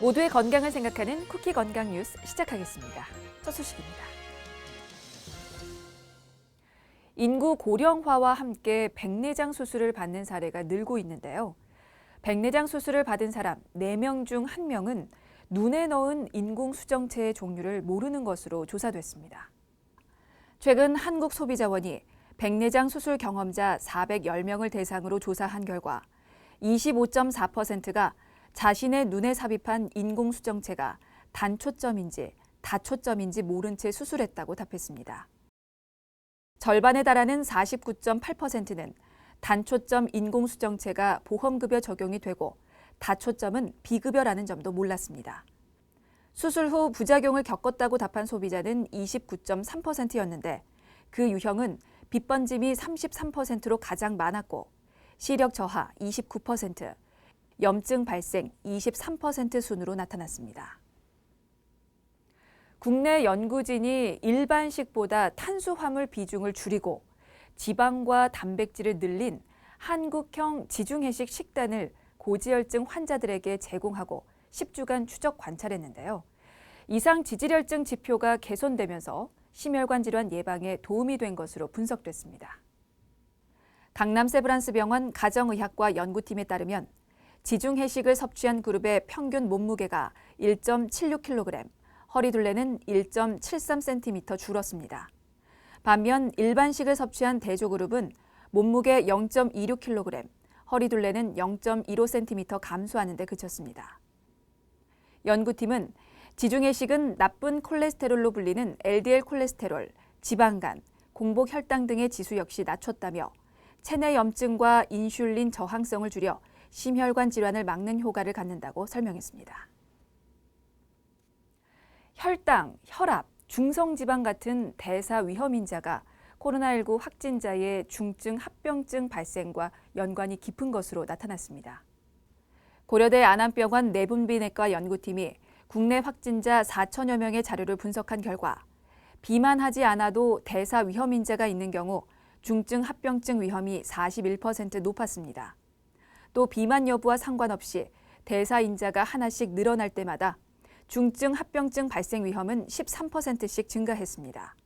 모두의 건강을 생각하는 쿠키 건강 뉴스 시작하겠습니다. 첫 소식입니다. 인구 고령화와 함께 백내장 수술을 받는 사례가 늘고 있는데요. 백내장 수술을 받은 사람 4명 중 1명은 눈에 넣은 인공수정체의 종류를 모르는 것으로 조사됐습니다. 최근 한국소비자원이 백내장 수술 경험자 410명을 대상으로 조사한 결과 25.4%가 자신의 눈에 삽입한 인공수정체가 단초점인지 다초점인지 모른 채 수술했다고 답했습니다. 절반에 달하는 49.8%는 단초점 인공수정체가 보험급여 적용이 되고 다초점은 비급여라는 점도 몰랐습니다. 수술 후 부작용을 겪었다고 답한 소비자는 29.3%였는데 그 유형은 빛 번짐이 33%로 가장 많았고 시력 저하 29%, 염증 발생 23% 순으로 나타났습니다. 국내 연구진이 일반식보다 탄수화물 비중을 줄이고 지방과 단백질을 늘린 한국형 지중해식 식단을 고지혈증 환자들에게 제공하고 10주간 추적 관찰했는데요. 이상 지질혈증 지표가 개선되면서 심혈관 질환 예방에 도움이 된 것으로 분석됐습니다. 강남 세브란스병원 가정의학과 연구팀에 따르면 지중해식을 섭취한 그룹의 평균 몸무게가 1.76kg, 허리둘레는 1.73cm 줄었습니다. 반면 일반식을 섭취한 대조그룹은 몸무게 0.26kg, 허리둘레는 0.15cm 감소하는 데 그쳤습니다. 연구팀은 지중해식은 나쁜 콜레스테롤로 불리는 LDL 콜레스테롤, 지방간, 공복 혈당 등의 지수 역시 낮췄다며 체내 염증과 인슐린 저항성을 줄여 심혈관 질환을 막는 효과를 갖는다고 설명했습니다. 혈당, 혈압, 중성지방 같은 대사 위험인자가 코로나19 확진자의 중증 합병증 발생과 연관이 깊은 것으로 나타났습니다. 고려대 안암병원 내분비내과 연구팀이 국내 확진자 4천여 명의 자료를 분석한 결과 비만하지 않아도 대사 위험인자가 있는 경우 중증 합병증 위험이 41% 높았습니다. 또 비만 여부와 상관없이 대사인자가 하나씩 늘어날 때마다 중증 합병증 발생 위험은 13%씩 증가했습니다.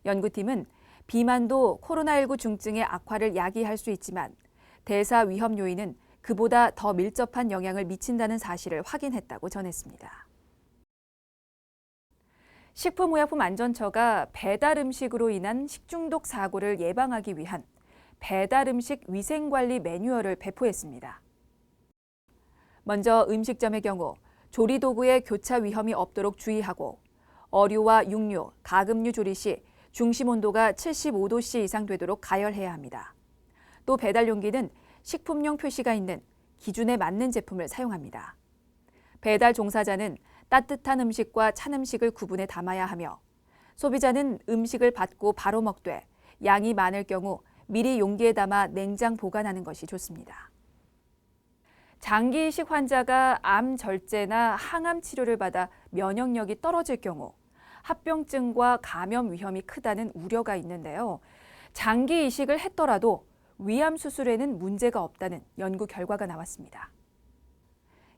연구팀은 비만도 코로나19 중증의 악화를 야기할 수 있지만 대사 위험 요인은 그보다 더 밀접한 영향을 미친다는 사실을 확인했다고 전했습니다. 식품의약품안전처가 배달 음식으로 인한 식중독 사고를 예방하기 위한 배달 음식 위생관리 매뉴얼을 배포했습니다. 먼저 음식점의 경우 조리도구의 교차 위험이 없도록 주의하고 어류와 육류, 가금류 조리 시 중심 온도가 75도씨 이상 되도록 가열해야 합니다. 또 배달 용기는 식품용 표시가 있는 기준에 맞는 제품을 사용합니다. 배달 종사자는 따뜻한 음식과 찬 음식을 구분해 담아야 하며 소비자는 음식을 받고 바로 먹되 양이 많을 경우 미리 용기에 담아 냉장 보관하는 것이 좋습니다. 장기 이식 환자가 암 절제나 항암 치료를 받아 면역력이 떨어질 경우 합병증과 감염 위험이 크다는 우려가 있는데요. 장기 이식을 했더라도 위암 수술에는 문제가 없다는 연구 결과가 나왔습니다.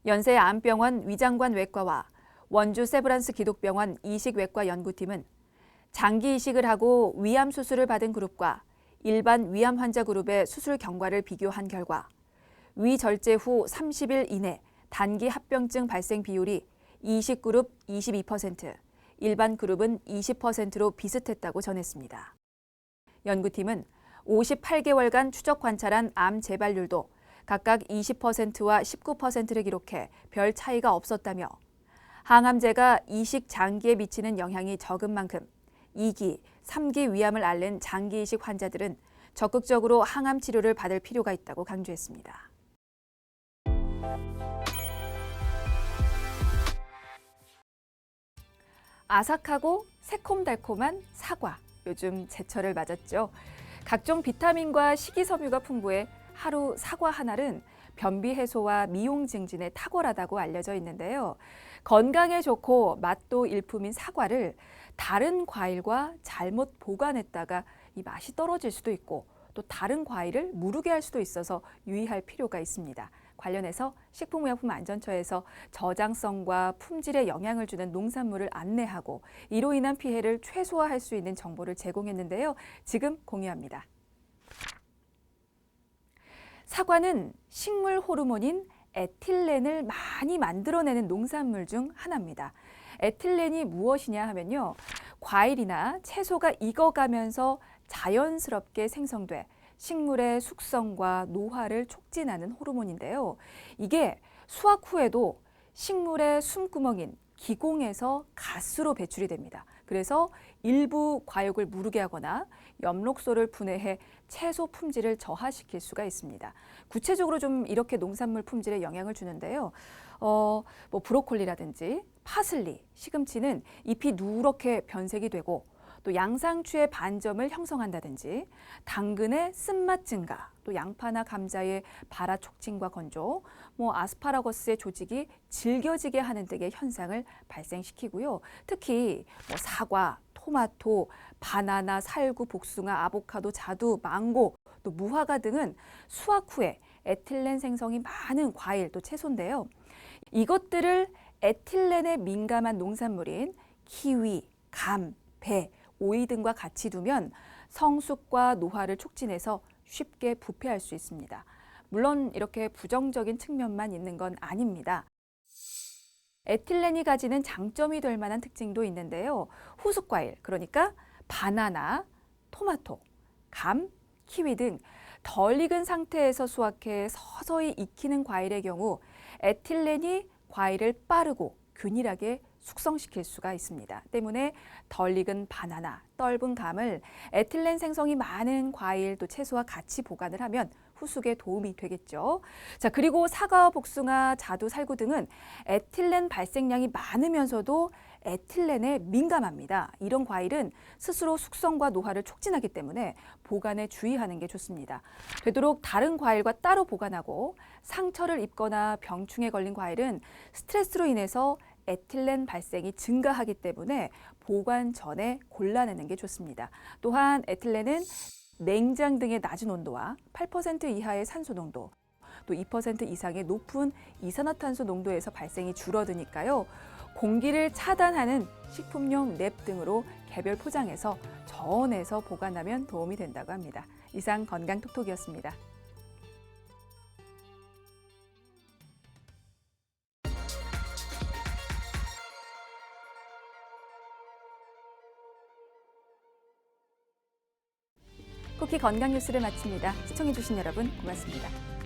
연세암병원 위장관 외과와 원주 세브란스 기독병원 이식외과 연구팀은 장기 이식을 하고 위암 수술을 받은 그룹과 일반 위암 환자 그룹의 수술 경과를 비교한 결과 위 절제 후 30일 이내 단기 합병증 발생 비율이 이식 그룹 22%, 일반 그룹은 20%로 비슷했다고 전했습니다. 연구팀은 58개월간 추적 관찰한 암 재발률도 각각 20%와 19%를 기록해 별 차이가 없었다며 항암제가 이식 장기에 미치는 영향이 적은 만큼 2기, 3기 위암을 앓는 장기 이식 환자들은 적극적으로 항암 치료를 받을 필요가 있다고 강조했습니다. 아삭하고 새콤달콤한 사과, 요즘 제철을 맞았죠. 각종 비타민과 식이섬유가 풍부해 하루 사과 한 알은 변비 해소와 미용 증진에 탁월하다고 알려져 있는데요. 건강에 좋고 맛도 일품인 사과를 다른 과일과 잘못 보관했다가 이 맛이 떨어질 수도 있고 또 다른 과일을 무르게 할 수도 있어서 유의할 필요가 있습니다. 관련해서 식품의약품안전처에서 저장성과 품질에 영향을 주는 농산물을 안내하고 이로 인한 피해를 최소화할 수 있는 정보를 제공했는데요. 지금 공유합니다. 사과는 식물 호르몬인 에틸렌을 많이 만들어내는 농산물 중 하나입니다. 에틸렌이 무엇이냐 하면요. 과일이나 채소가 익어가면서 자연스럽게 생성돼 식물의 숙성과 노화를 촉진하는 호르몬인데요. 이게 수확 후에도 식물의 숨구멍인 기공에서 가스로 배출이 됩니다. 그래서 일부 과육을 무르게 하거나 엽록소를 분해해 채소 품질을 저하시킬 수가 있습니다. 구체적으로 좀 이렇게 농산물 품질에 영향을 주는데요. 브로콜리라든지 파슬리, 시금치는 잎이 누렇게 변색이 되고 또 양상추의 반점을 형성한다든지 당근의 쓴맛 증가, 또 양파나 감자의 발화 촉진과 건조, 아스파라거스의 조직이 질겨지게 하는 등의 현상을 발생시키고요. 특히 사과, 토마토, 바나나, 살구, 복숭아, 아보카도, 자두, 망고, 또 무화과 등은 수확 후에 에틸렌 생성이 많은 과일 또 채소인데요. 이것들을 에틸렌에 민감한 농산물인 키위, 감, 배, 오이 등과 같이 두면 성숙과 노화를 촉진해서 쉽게 부패할 수 있습니다. 물론 이렇게 부정적인 측면만 있는 건 아닙니다. 에틸렌이 가지는 장점이 될 만한 특징도 있는데요. 후숙과일, 그러니까 바나나, 토마토, 감, 키위 등 덜 익은 상태에서 수확해 서서히 익히는 과일의 경우 에틸렌이 과일을 빠르고 균일하게 숙성시킬 수가 있습니다. 때문에 덜 익은 바나나, 떫은 감을 에틸렌 생성이 많은 과일 또 채소와 같이 보관을 하면 후숙에 도움이 되겠죠. 자, 그리고 사과, 복숭아, 자두, 살구 등은 에틸렌 발생량이 많으면서도 에틸렌에 민감합니다. 이런 과일은 스스로 숙성과 노화를 촉진하기 때문에 보관에 주의하는 게 좋습니다. 되도록 다른 과일과 따로 보관하고 상처를 입거나 병충해 걸린 과일은 스트레스로 인해서 에틸렌 발생이 증가하기 때문에 보관 전에 골라내는 게 좋습니다. 또한 에틸렌은 냉장 등의 낮은 온도와 8% 이하의 산소 농도, 또 2% 이상의 높은 이산화탄소 농도에서 발생이 줄어드니까요. 공기를 차단하는 식품용 랩 등으로 개별 포장해서 저온에서 보관하면 도움이 된다고 합니다. 이상 건강톡톡이었습니다. 쿠키 건강 뉴스를 마칩니다. 시청해주신 여러분 고맙습니다.